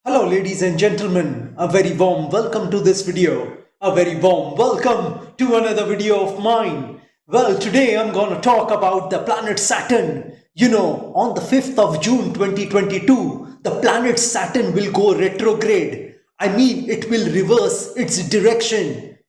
Hello ladies and gentlemen, a very warm welcome to this video. A very warm welcome to another video of mine. Well, today I'm gonna talk about the planet Saturn. On the 5th of June 2022, the planet Saturn will go retrograde. It will reverse its direction.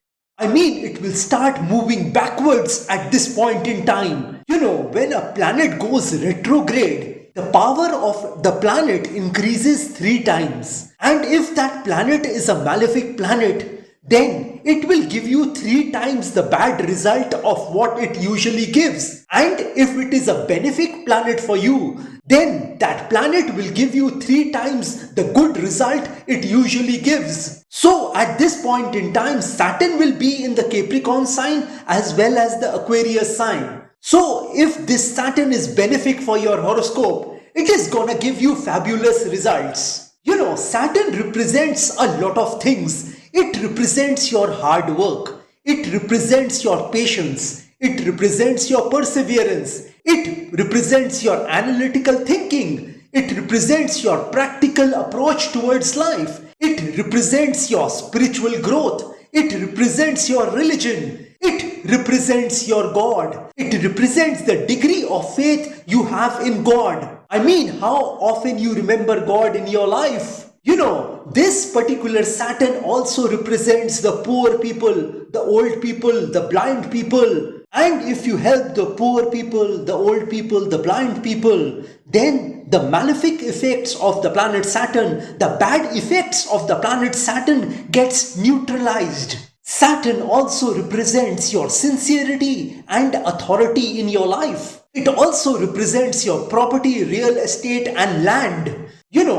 It will start moving backwards at this point in time. When a planet goes retrograde, the power of the planet increases 3 times. And if that planet is a malefic planet, then it will give you 3 times the bad result of what it usually gives. And if it is a benefic planet for you, then that planet will give you 3 times the good result it usually gives. So at this point in time, Saturn will be in the Capricorn sign as well as the Aquarius sign. So if this Saturn is benefic for your horoscope, it is gonna give you fabulous results. Saturn represents a lot of things. It represents your hard work. It represents your patience. It represents your perseverance. It represents your analytical thinking. It represents your practical approach towards life. It represents your spiritual growth. It represents your religion. It represents your God. It represents the degree of faith you have in God. How often you remember God in your life. This particular Saturn also represents the poor people, the old people, the blind people. And if you help the poor people, the old people, the blind people, then the malefic effects of the planet Saturn, the bad effects of the planet Saturn gets neutralized. Saturn also represents your sincerity and authority in your life. It also represents your property, real estate and land.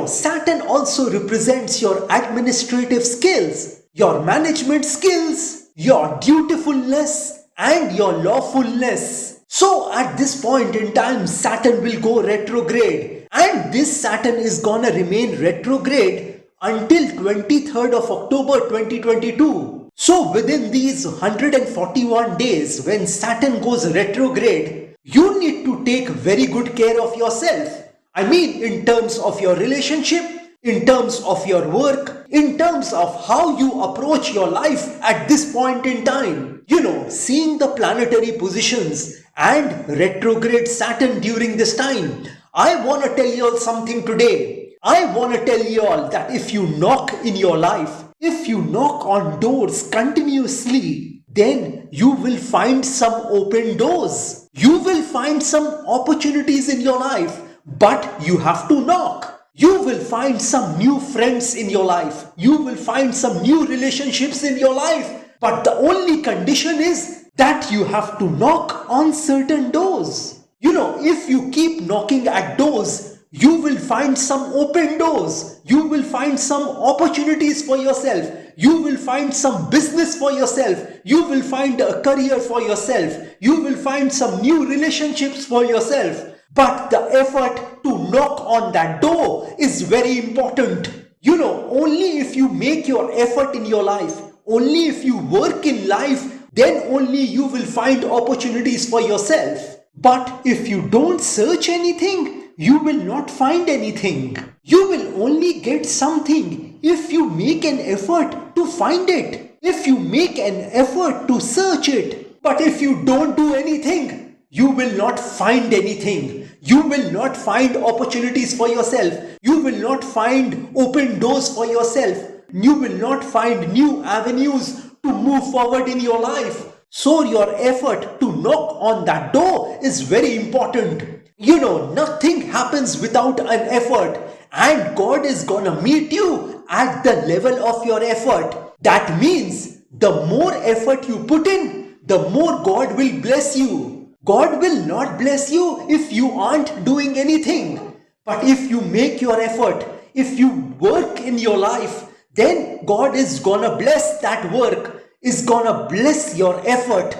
Saturn also represents your administrative skills, your management skills, your dutifulness and your lawfulness. So at this point in time, Saturn will go retrograde, and this Saturn is gonna remain retrograde until 23rd of October 2022. So within these 141 days when Saturn goes retrograde, you need to take very good care of yourself. In terms of your relationship, in terms of your work, in terms of how you approach your life at this point in time. Seeing the planetary positions and retrograde Saturn during this time, I want to tell you all something today. I want to tell you all that if you knock in your life, if you knock on doors continuously, then you will find some open doors. You will find some opportunities in your life, but you have to knock. You will find some new friends in your life. You will find some new relationships in your life. But the only condition is that you have to knock on certain doors. If you keep knocking at doors, you will find some open doors. You will find some opportunities for yourself. You will find some business for yourself. You will find a career for yourself. You will find some new relationships for yourself. But the effort to knock on that door is very important. Only if you make your effort in your life, only if you work in life, then only you will find opportunities for yourself. But if you don't search anything, you will not find anything. You will only get something if you make an effort to find it, if you make an effort to search it. But if you don't do anything, you will not find anything. You will not find opportunities for yourself. You will not find open doors for yourself. You will not find new avenues to move forward in your life. So your effort to knock on that door is very important. Nothing happens without an effort, and God is gonna meet you at the level of your effort. That means the more effort you put in, the more God will bless you. God will not bless you if you aren't doing anything. But if you make your effort, if you work in your life, then God is gonna bless that work, is gonna bless your effort.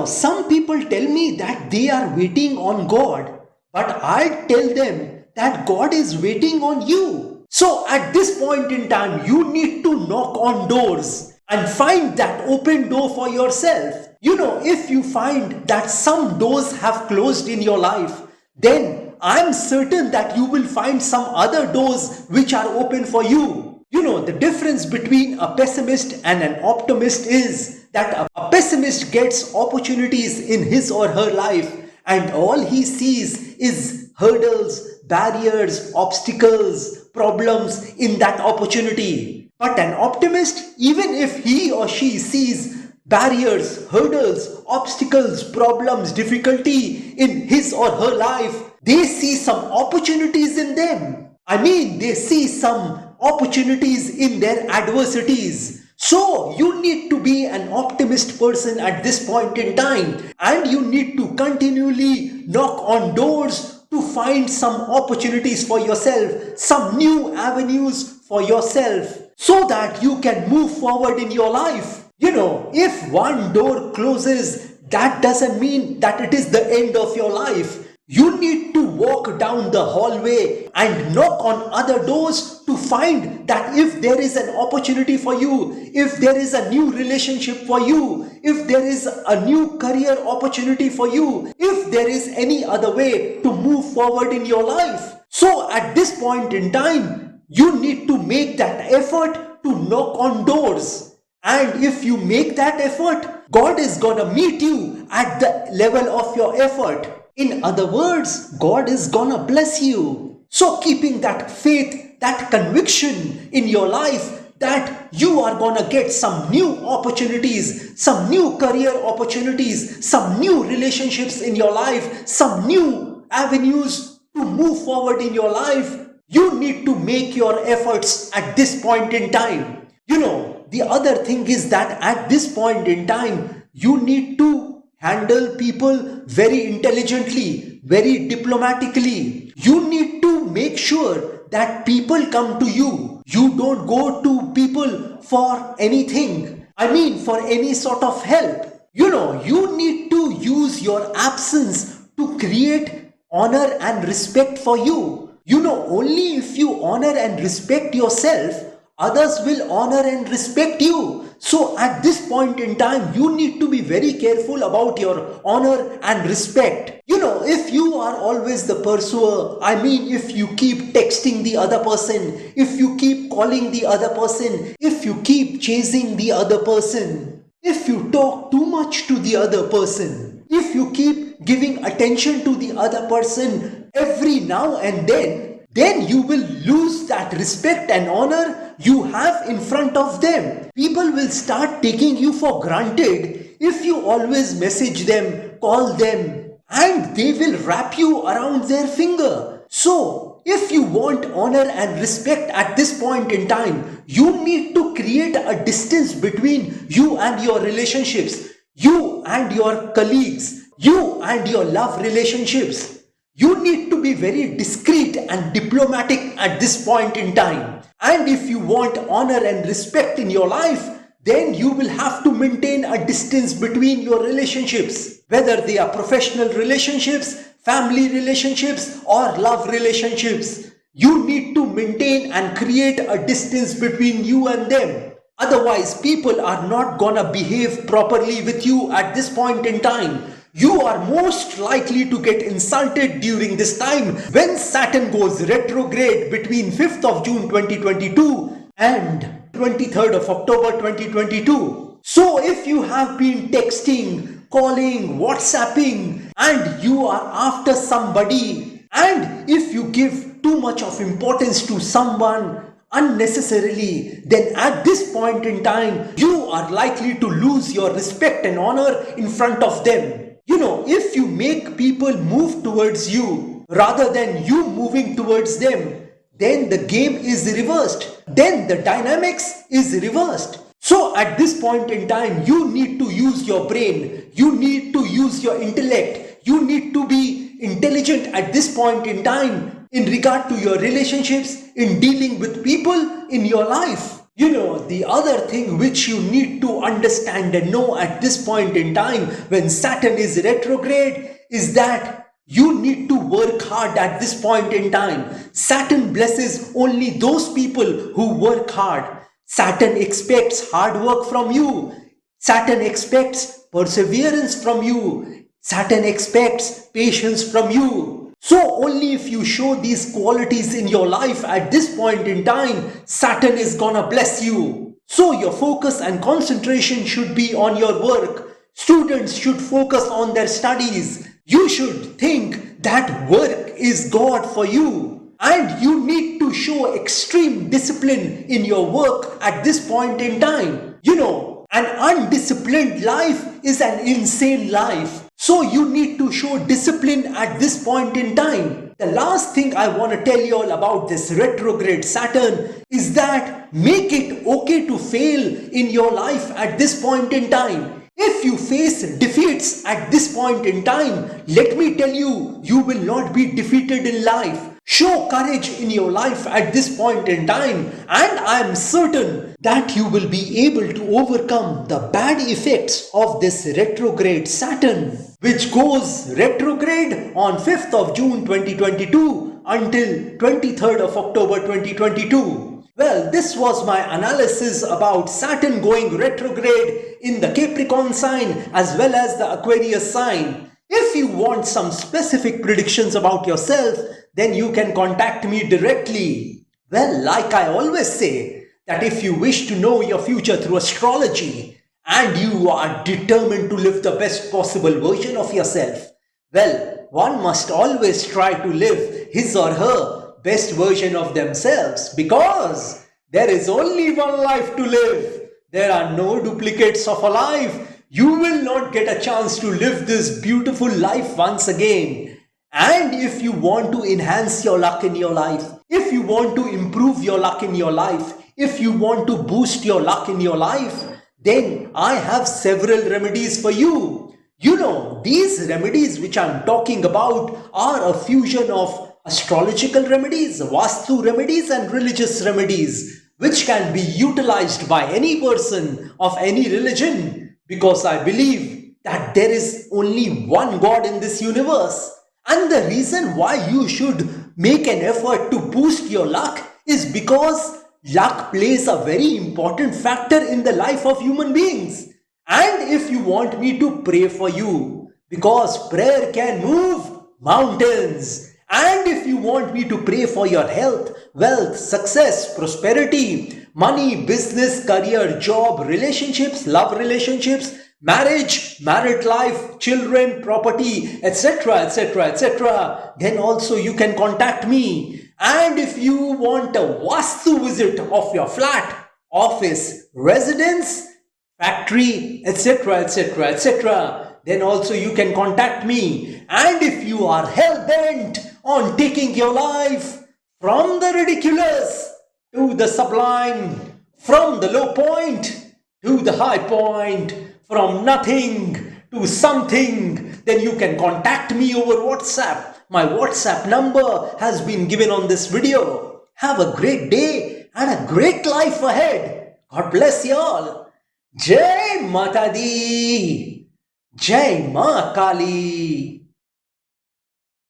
Some people tell me that they are waiting on God, but I tell them that God is waiting on you. So at this point in time, you need to knock on doors and find that open door for yourself. If you find that some doors have closed in your life, then I'm certain that you will find some other doors which are open for you. The difference between a pessimist and an optimist is that a pessimist gets opportunities in his or her life, and all he sees is hurdles, barriers, obstacles, problems in that opportunity. But an optimist, even if he or she sees barriers, hurdles, obstacles, problems, difficulty in his or her life, they see some opportunities in them. They see some opportunities in their adversities. So you need to be an optimist person at this point in time, and you need to continually knock on doors to find some opportunities for yourself, some new avenues for yourself, so that you can move forward in your life. If one door closes, that doesn't mean that it is the end of your life. You need to walk down the hallway and knock on other doors to find that if there is an opportunity for you, if there is a new relationship for you, if there is a new career opportunity for you, if there is any other way to move forward in your life. So at this point in time, you need to make that effort to knock on doors. And if you make that effort, God is gonna meet you at the level of your effort. In other words, God is gonna bless you. So keeping that faith, that conviction in your life that you are gonna get some new opportunities, some new career opportunities, some new relationships in your life, some new avenues to move forward in your life, you need to make your efforts at this point in time. The other thing is that at this point in time, you need to handle people very intelligently, very diplomatically. You need to make sure that people come to you. You don't go to people for anything. For any sort of help. You need to use your absence to create honor and respect for you. Only if you honor and respect yourself, others will honor and respect you. So at this point in time, you need to be very careful about your honor and respect. If you are always the pursuer, if you keep texting the other person, if you keep calling the other person, if you keep chasing the other person, if you talk too much to the other person, if you keep giving attention to the other person every now and then you will lose that respect and honor you have in front of them. People will start taking you for granted if you always message them, call them, and they will wrap you around their finger. So, if you want honor and respect at this point in time, you need to create a distance between you and your relationships, you and your colleagues, you and your love relationships. You need to be very discreet and diplomatic at this point in time. And if you want honor and respect in your life, then you will have to maintain a distance between your relationships, whether they are professional relationships, family relationships, or love relationships. You need to maintain and create a distance between you and them. Otherwise, people are not gonna behave properly with you at this point in time. You are most likely to get insulted during this time when Saturn goes retrograde between 5th of June 2022 and 23rd of October 2022. So if you have been texting, calling, WhatsApping, and you are after somebody, and if you give too much of importance to someone unnecessarily, then at this point in time, you are likely to lose your respect and honor in front of them. If you make people move towards you rather than you moving towards them, then the game is reversed. Then the dynamics is reversed. So at this point in time, you need to use your brain. You need to use your intellect. You need to be intelligent at this point in time in regard to your relationships, in dealing with people in your life. The other thing which you need to understand and know at this point in time when Saturn is retrograde is that you need to work hard at this point in time. Saturn blesses only those people who work hard. Saturn expects hard work from you. Saturn expects perseverance from you. Saturn expects patience from you. So only if you show these qualities in your life at this point in time, Saturn is gonna bless you. So your focus and concentration should be on your work. Students should focus on their studies. You should think that work is God for you. And you need to show extreme discipline in your work at this point in time. An undisciplined life is an insane life. So you need to show discipline at this point in time. The last thing I want to tell you all about this retrograde Saturn is that make it okay to fail in your life at this point in time. If you face defeats at this point in time, let me tell you, you will not be defeated in life. Show courage in your life at this point in time, and I am certain that you will be able to overcome the bad effects of this retrograde Saturn, which goes retrograde on 5th of June 2022 until 23rd of October 2022. Well, this was my analysis about Saturn going retrograde in the Capricorn sign as well as the Aquarius sign. If you want some specific predictions about yourself, then you can contact me directly. Well, like I always say, that if you wish to know your future through astrology and you are determined to live the best possible version of yourself, well, one must always try to live his or her best version of themselves, because there is only one life to live. There are no duplicates of a life. You will not get a chance to live this beautiful life once again. And if you want to enhance your luck in your life, if you want to improve your luck in your life, if you want to boost your luck in your life, then I have several remedies for you. These remedies which I'm talking about are a fusion of astrological remedies, Vastu remedies and religious remedies, which can be utilized by any person of any religion, because I believe that there is only one God in this universe. And the reason why you should make an effort to boost your luck is because luck plays a very important factor in the life of human beings. And if you want me to pray for you, because prayer can move mountains. And if you want me to pray for your health, wealth, success, prosperity, money, business, career, job, relationships, love relationships, marriage, married life, children, property, etc., etc., etc., then also you can contact me. And if you want a Vastu visit of your flat, office, residence, factory, etc., etc., etc., then also you can contact me. And if you are hell-bent on taking your life from the ridiculous to the sublime, from the low point to the high point, from nothing to something, then you can contact me over WhatsApp. My WhatsApp number has been given on this video. Have a great day and a great life ahead. God bless you all. Jai Mata Di, Jai Ma Kali.